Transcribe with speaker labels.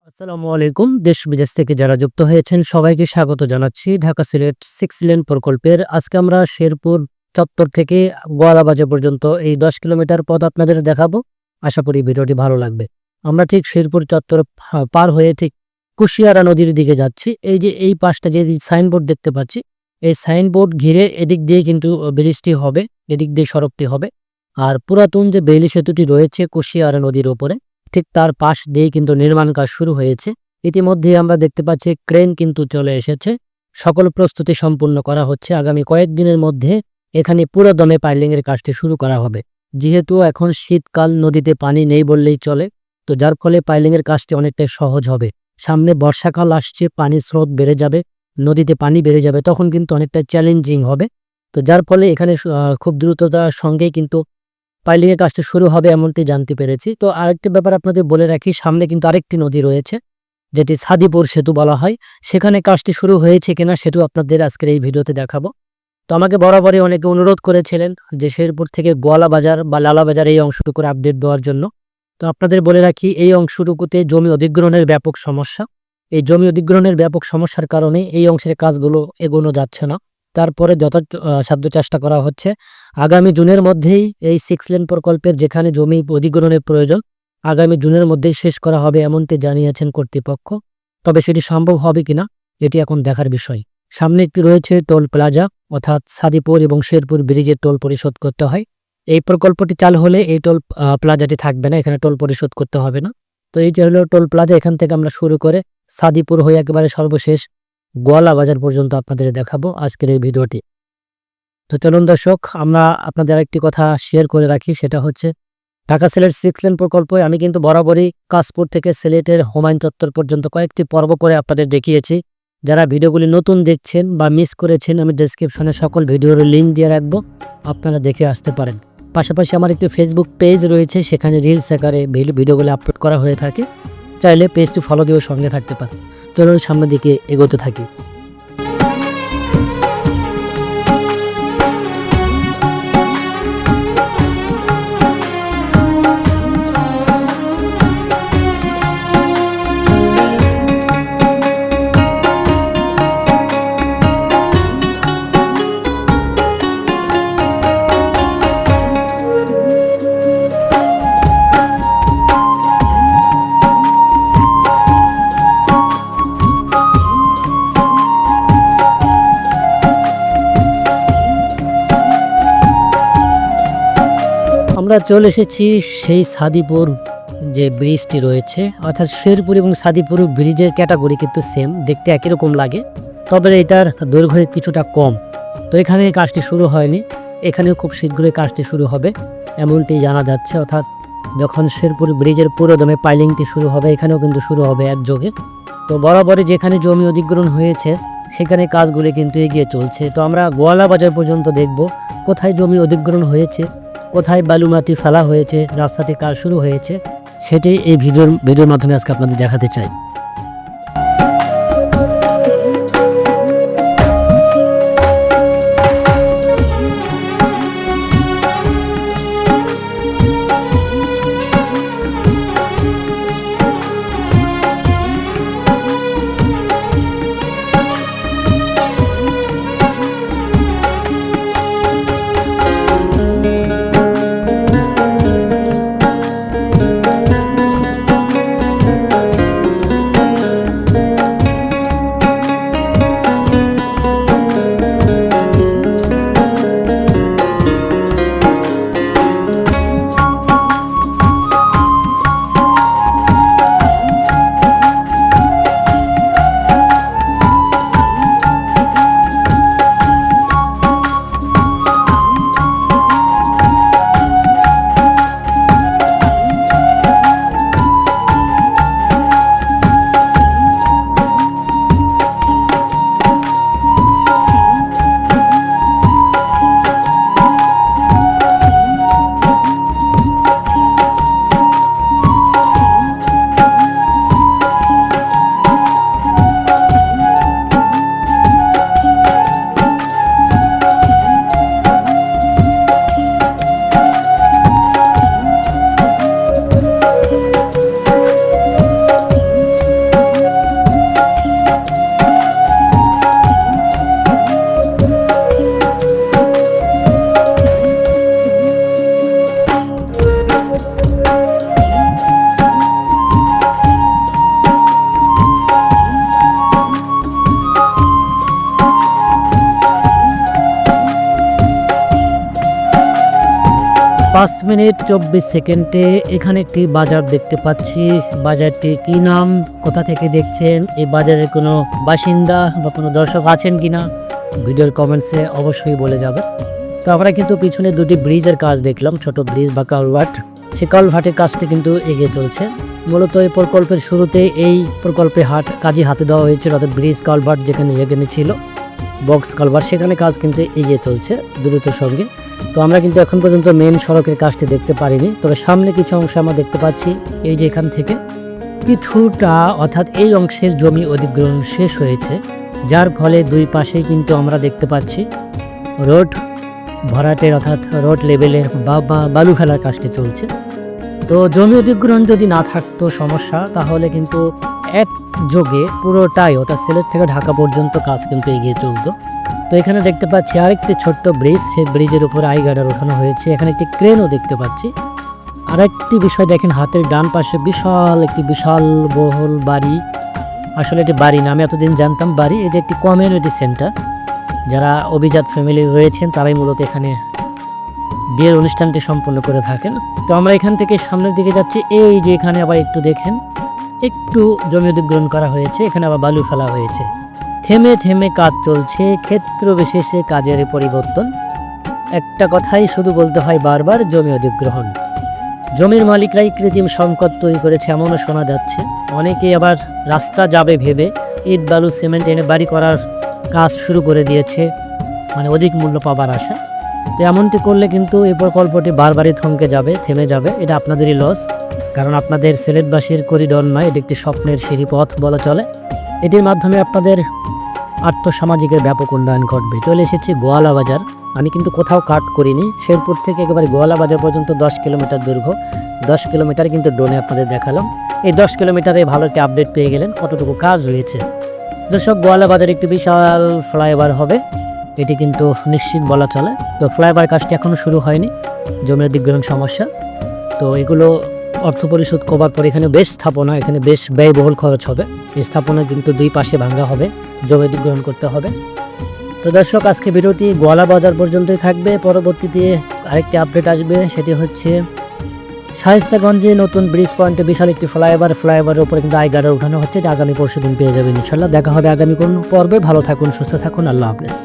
Speaker 1: আসসালামু আলাইকুম। দেশ বিদেশ থেকে যারা যুক্ত হয়েছেন সবাইকে স্বাগত জানাচ্ছি ঢাকা সিলেট 6 লেন প্রকল্পের। আজকে আমরা শেরপুর চত্বর থেকে গোয়ালাবাজার পর্যন্ত এই 10 কিলোমিটার পথ আপনাদের দেখাবো। আশা করি ভিডিওটি ভালো লাগবে। আমরা ঠিক শেরপুর চত্বর পার হয়ে ঠিক কুশিয়ারা নদীর দিকে যাচ্ছি। এই যে এই পাশটা যে সাইনবোর্ড দেখতে পাচ্ছি, এই সাইনবোর্ড ঘিরে এদিক দিয়ে কিন্তু ব্রিজটি হবে, এদিক দিয়ে সড়কটি হবে। আর পুরাতন যে বেইলি সেতুটি রয়েছে কুশিয়ারা নদীর ওপরে, ঠিক তার পাশ দিয়েই কিন্তু নির্মাণ কাজ শুরু হয়েছে। ইতিমধ্যে আমরা দেখতে পাচ্ছি ক্রেন কিন্তু চলে এসেছে। সকল প্রস্তুতি সম্পূর্ণ করা হচ্ছে। আগামী কয়েকদিনের মধ্যে এখানে পুরো দমে পাইলিং এর কাজটি শুরু করা হবে। যেহেতু এখন শীতকাল, নদীতে পানি নেই বললেই চলে, তো যার ফলে পাইলিং এর কাজটি অনেকটাই সহজ হবে। সামনে বর্ষাকাল আসছে, পানির স্রোত বেড়ে যাবে, নদীতে পানি বেড়ে যাবে, তখন কিন্তু অনেকটা চ্যালেঞ্জিং হবে। তো যার ফলে এখানে খুব দ্রুততার সঙ্গেই কিন্তু পাইলিং এর কাজটা শুরু হবে এমনটি জানতে পেরেছি। তো আরেকটি ব্যাপার আপনাদের বলে রাখি, সামনে কিন্তু আরেকটি নদী রয়েছে যেটি সাদিপুর সেতু বলা হয়। সেখানে কাজটি শুরু হয়েছে কিনা সেটাও আপনাদের আজকের এই ভিডিওতে দেখাবো। তো আমাকে বরাবরই অনেকে অনুরোধ করেছিলেন যে শেরপুর থেকে গোয়ালাবাজার বা লালাবাজার এই অংশটুকুর আপডেট দেওয়ার জন্য। তো আপনাদের বলে রাখি, এই অংশটুকুতে জমি অধিগ্রহণের ব্যাপক সমস্যা। এই জমি অধিগ্রহণের ব্যাপক সমস্যার কারণে এই অংশের কাজগুলো এগোনো যাচ্ছে না। তারপরে যথাসাধ্য চেষ্টা করা হচ্ছে আগামী জুনের মধ্যেই এই 6 লেন প্রকল্পের যেখানে জমি অধিগ্রহণের প্রয়োজন, আগামী জুনের মধ্যেই শেষ করা হবে এমনটি জানিয়েছেন কর্তৃপক্ষ। তবে সেটি সম্ভব হবে কিনা এটি এখন দেখার বিষয়। সামনে একটি রয়েছে টোল প্লাজা, অর্থাৎ সাদিপুর এবং শেরপুর ব্রিজের টোল পরিশোধ করতে হয়। এই প্রকল্পটি চালু হলে এই টোল প্লাজাটি থাকবে না, এখানে টোল পরিশোধ করতে হবে না। তো এই যে হলো টোল প্লাজা, এখান থেকে আমরা শুরু করে সাদিপুর হয়ে একেবারে সর্বশেষ গোয়ালাবাজার পর্যন্ত আপনাদের দেখাবো আজকের এই ভিডিওটি। তো চলুন দর্শক, আমরা আপনাদের একটি কথা শেয়ার করে রাখি, সেটা হচ্ছে ঢাকা সিলেট 6 লেন প্রকল্পে আমি কিন্তু বরাবরই কাশপুর থেকে সিলেটের হুমায়ুন চত্বর পর্যন্ত কয়েকটি পর্ব করে আপনাদের দেখিয়েছি। যারা ভিডিওগুলি নতুন দেখছেন বা মিস করেছেন, আমি ডেসক্রিপশনে সকল ভিডিওর লিঙ্ক দিয়ে রাখবো, আপনারা দেখে আসতে পারেন। পাশাপাশি আমার একটি ফেসবুক পেজ রয়েছে, সেখানে রিলস আকারে ভিডিওগুলি আপলোড করা হয়ে থাকে। চাইলে পেজটি ফলো দিয়েও সঙ্গে থাকতে পারেন। চলুন সামনের দিকে এগোতে থাকি। আমরা চলে এসেছি সেই সাদিপুর যে ব্রিজটি রয়েছে, অর্থাৎ শেরপুর এবং সাদিপুর ব্রিজের ক্যাটাগরি কিন্তু সেম, দেখতে একই রকম লাগে, তবে এটার দৈর্ঘ্য কিছুটা কম। তো এখানে কাজটি শুরু হয়নি, এখানেও খুব শীঘ্রই কাজটি শুরু হবে এমনটি জানা যাচ্ছে। অর্থাৎ যখন শেরপুর ব্রিজের পুরোদমে পাইলিংটি শুরু হবে, এখানেও কিন্তু শুরু হবে একযোগে। তো বরাবরই যেখানে জমি অধিগ্রহণ হয়েছে সেখানে কাজগুলি কিন্তু এগিয়ে চলছে। তো আমরা গোয়ালাবাজার পর্যন্ত দেখব কোথায় জমি অধিগ্রহণ হয়েছে, কোথায় বালুমাটি ফেলা হয়েছে, রাস্তাটি কাজ শুরু হয়েছে, সেটি এই ভিডিওর মাধ্যমে আজকে আপনাদের দেখাতে চাই। 5 মিনিট 24 সেকেন্ডে এখানে একটি বাজার দেখতে পাচ্ছি। বাজারটি কি নাম, কোথা থেকে দেখছেন, এই বাজারের কোনো বাসিন্দা বা কোনো দর্শক আছেন কিনা ভিডিওর কমেন্টসে অবশ্যই বলে যাবে। তো আমরা কিন্তু পিছনে দুটি ব্রিজের কাজ দেখলাম, ছোট ব্রিজ বা কালভার্ট। সেই কালভার্টের কাজটি কিন্তু এগিয়ে চলছে। মূলত এই প্রকল্পের শুরুতে এই প্রকল্পে কাজই হাতে দেওয়া হয়েছিল, অর্থাৎ ব্রিজ কালভার্ট যেখানে ছিল বক্স কালভার্ট, সেখানে কাজ কিন্তু এগিয়ে চলছে দ্রুতর সঙ্গে। তো আমরা কিন্তু এখন পর্যন্ত মেন সড়কের কাজটি দেখতে পারিনি, তবে সামনে কিছু অংশ আমরা দেখতে পাচ্ছি। এই যে এখান থেকে কিছুটা, অর্থাৎ এই অংশের জমি অধিগ্রহণ শেষ হয়েছে, যার ফলে দুই পাশেই কিন্তু আমরা দেখতে পাচ্ছি রোড ভরাটের, অর্থাৎ রোড লেভেলের বা বালু ফেলার কাজটি চলছে। তো জমি অধিগ্রহণ যদি না থাকতো সমস্যা, তাহলে কিন্তু একযোগে পুরোটাই, অর্থাৎ সিলেট থেকে ঢাকা পর্যন্ত কাজ কিন্তু এগিয়ে চলতো। তো এখানে দেখতে পাচ্ছি আরেকটি ছোট্ট ব্রিজ, সেই ব্রিজের উপরে গার্ডার ওঠানো হয়েছে। এখানে একটি ক্রেনও দেখতে পাচ্ছি। আরেকটি বিষয় দেখেন, হাতের ডান পাশে একটি বিশাল বহুল বাড়ি। আসলে এটি বাড়ি না, আমি এতদিন জানতাম বাড়ি। এটি একটি কমিউনিটি সেন্টার। যারা অভিজাত ফ্যামিলি রয়েছেন তারাই মূলত এখানে বিয়ের অনুষ্ঠানটি সম্পন্ন করে থাকেন। তো আমরা এখান থেকে সামনের দিকে যাচ্ছি। এই যে এখানে আবার একটু দেখেন, একটু জমি অধিগ্রহণ করা হয়েছে, এখানে আবার বালু ফেলা হয়েছে। থেমে থেমে কাজ চলছে, ক্ষেত্র বিশেষে কাজের পরিবর্তন। একটা কথাই শুধু বলতে হয় বারবার, জমি অধিগ্রহণ। জমির মালিকরাই কৃত্রিম সংকট তৈরি করেছে এমনও শোনা যাচ্ছে। অনেকে আবার রাস্তা যাবে ভেবে ইট বালু সিমেন্ট এনে বাড়ি করার কাজ শুরু করে দিয়েছে, মানে অধিক মূল্য পাবার আশা। তো এমনটি করলে কিন্তু এই প্রকল্পটি বারবারই থেমে যাবে। এটা আপনাদেরই লস, কারণ আপনাদের সিলেটবাসীর করিডোর নয়, এটি একটি স্বপ্নের সিঁড়িপথ বলা চলে। এটির মাধ্যমে আপনাদের আর্থসামাজিকের ব্যাপক উন্নয়ন ঘটবে। চলে এসেছি গোয়ালা বাজার। আমি কিন্তু কোথাও কাট করিনি, শেরপুর থেকে একেবারে গোয়ালা বাজার পর্যন্ত 10 কিলোমিটার দীর্ঘ। 10 কিলোমিটার কিন্তু ড্রোনে আপনাদের দেখালাম। এই 10 কিলোমিটারে ভালো একটি আপডেট পেয়ে গেলেন কতটুকু কাজ হয়েছে। দর্শক, গোয়ালা বাজার একটি বিশাল ফ্লাইওভার হবে, এটি কিন্তু নিশ্চিত বলা চলে। তো ফ্লাইওভার কাজটি এখনও শুরু হয়নি, জমি অধিগ্রহণ সমস্যা। তো এগুলো অর্থ পরিশোধ করবার পর এখানে বেশ ব্যয়বহুল খরচ হবে। এই স্থাপনা কিন্তু দুই পাশে ভাঙা হবে, জমি অধিগ্রহণ করতে হবে। তো দর্শক, আজকে ভিডিওটি গোয়ালা বাজার পর্যন্তই থাকবে। পরবর্তীতে আরেকটি আপডেট আসবে, সেটি হচ্ছে শায়েস্তাগঞ্জে নতুন ব্রিজ পয়েন্টে বিশাল একটি ফ্লাইওভারের উপরে কিন্তু গার্ডার উঠানো হচ্ছে। আগামী পরশুদিন পেয়ে যাবেন ইনশাল্লাহ। দেখা হবে আগামী কোন পর্বে। ভালো থাকুন, সুস্থ থাকুন, আল্লাহ হাফেজ।